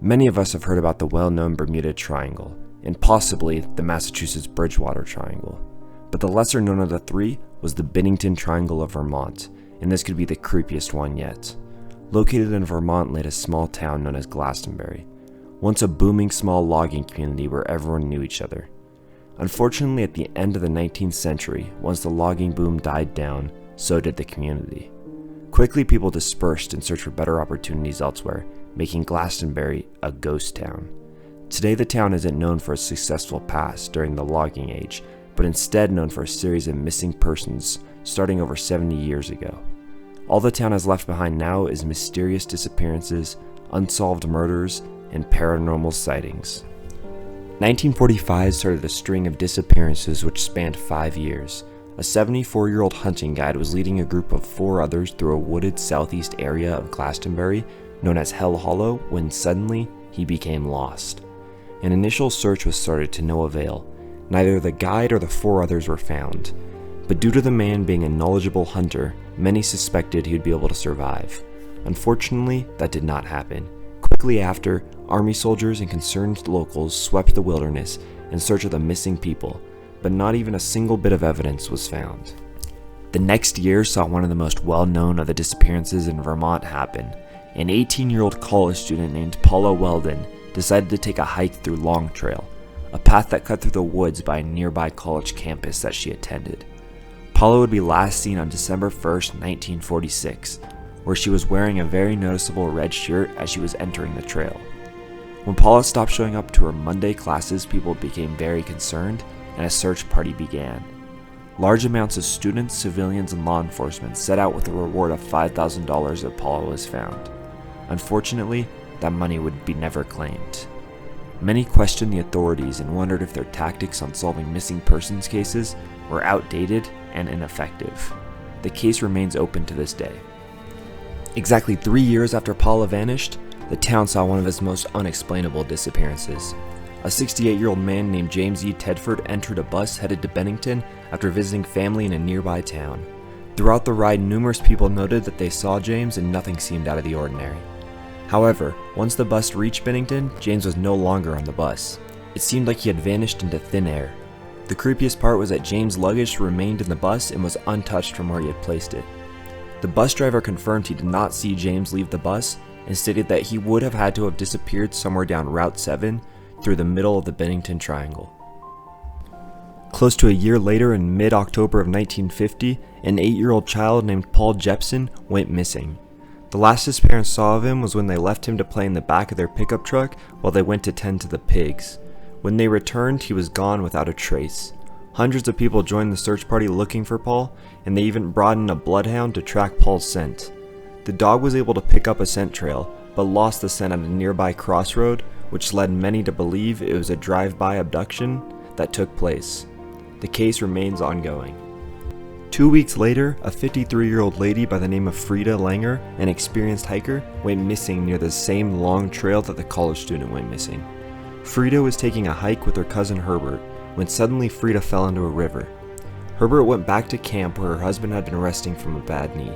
Many of us have heard about the well-known Bermuda Triangle, and possibly the Massachusetts Bridgewater Triangle. But the lesser known of the three was the Bennington Triangle of Vermont, and this could be the creepiest one yet. Located in Vermont lay a small town known as Glastonbury, once a booming small logging community where everyone knew each other. Unfortunately, at the end of the 19th century, once the logging boom died down, so did the community. Quickly, people dispersed in search for better opportunities elsewhere, making Glastonbury a ghost town. Today, the town isn't known for its successful past during the logging age, but instead known for a series of missing persons starting over 70 years ago. All the town has left behind now is mysterious disappearances, unsolved murders, and paranormal sightings. 1945 started a string of disappearances which spanned 5 years. A 74-year-old hunting guide was leading a group of 4 others through a wooded southeast area of Glastonbury known as Hell Hollow when suddenly he became lost. An initial search was started to no avail. Neither the guide or the 4 others were found. But due to the man being a knowledgeable hunter, many suspected he would be able to survive. Unfortunately, that did not happen. Quickly after, army soldiers and concerned locals swept the wilderness in search of the missing people, but not even a single bit of evidence was found. The next year saw one of the most well-known of the disappearances in Vermont happen. An 18-year-old college student named Paula Weldon decided to take a hike through Long Trail, a path that cut through the woods by a nearby college campus that she attended. Paula would be last seen on December 1st, 1946, where she was wearing a very noticeable red shirt as she was entering the trail. When Paula stopped showing up to her Monday classes, people became very concerned, and a search party began. Large amounts of students, civilians, and law enforcement set out with a reward of $5,000 if Paula was found. Unfortunately, that money would be never claimed. Many questioned the authorities and wondered if their tactics on solving missing persons cases were outdated and ineffective. The case remains open to this day. Exactly 3 years after Paula vanished, the town saw one of its most unexplainable disappearances. A 68-year-old man named James E. Tedford entered a bus headed to Bennington after visiting family in a nearby town. Throughout the ride, numerous people noted that they saw James and nothing seemed out of the ordinary. However, once the bus reached Bennington, James was no longer on the bus. It seemed like he had vanished into thin air. The creepiest part was that James' luggage remained in the bus and was untouched from where he had placed it. The bus driver confirmed he did not see James leave the bus and stated that he would have had to have disappeared somewhere down Route 7 through the middle of the Bennington Triangle. Close to a year later, in mid-October of 1950, an 8-year-old child named Paul Jepson went missing. The last his parents saw of him was when they left him to play in the back of their pickup truck while they went to tend to the pigs. When they returned, he was gone without a trace. Hundreds of people joined the search party looking for Paul, and they even brought in a bloodhound to track Paul's scent. The dog was able to pick up a scent trail, but lost the scent at a nearby crossroad, which led many to believe it was a drive-by abduction that took place. The case remains ongoing. 2 weeks later, a 53-year-old lady by the name of Frida Langer, an experienced hiker, went missing near the same long trail that the college student went missing. Frida was taking a hike with her cousin Herbert when suddenly Frida fell into a river. Herbert went back to camp where her husband had been resting from a bad knee.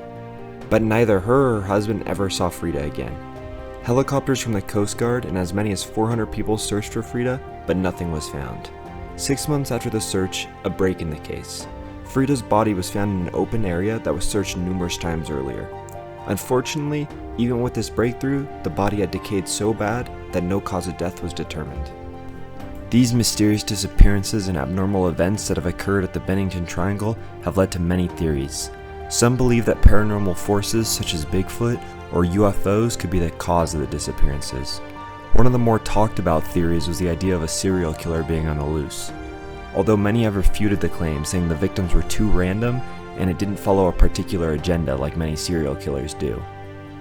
But neither her or her husband ever saw Frida again. Helicopters from the Coast Guard and as many as 400 people searched for Frida, but nothing was found. 6 months after the search, a break in the case. Frida's body was found in an open area that was searched numerous times earlier. Unfortunately, even with this breakthrough, the body had decayed so bad that no cause of death was determined. These mysterious disappearances and abnormal events that have occurred at the Bennington Triangle have led to many theories. Some believe that paranormal forces such as Bigfoot or UFOs could be the cause of the disappearances. One of the more talked about theories was the idea of a serial killer being on the loose. Although many have refuted the claim, saying the victims were too random and it didn't follow a particular agenda like many serial killers do.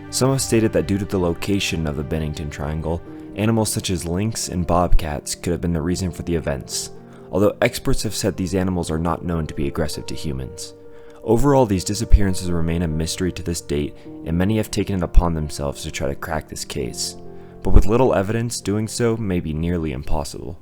Some have stated that due to the location of the Bennington Triangle, animals such as lynx and bobcats could have been the reason for the events, although experts have said these animals are not known to be aggressive to humans. Overall, these disappearances remain a mystery to this date, and many have taken it upon themselves to try to crack this case. But with little evidence, doing so may be nearly impossible.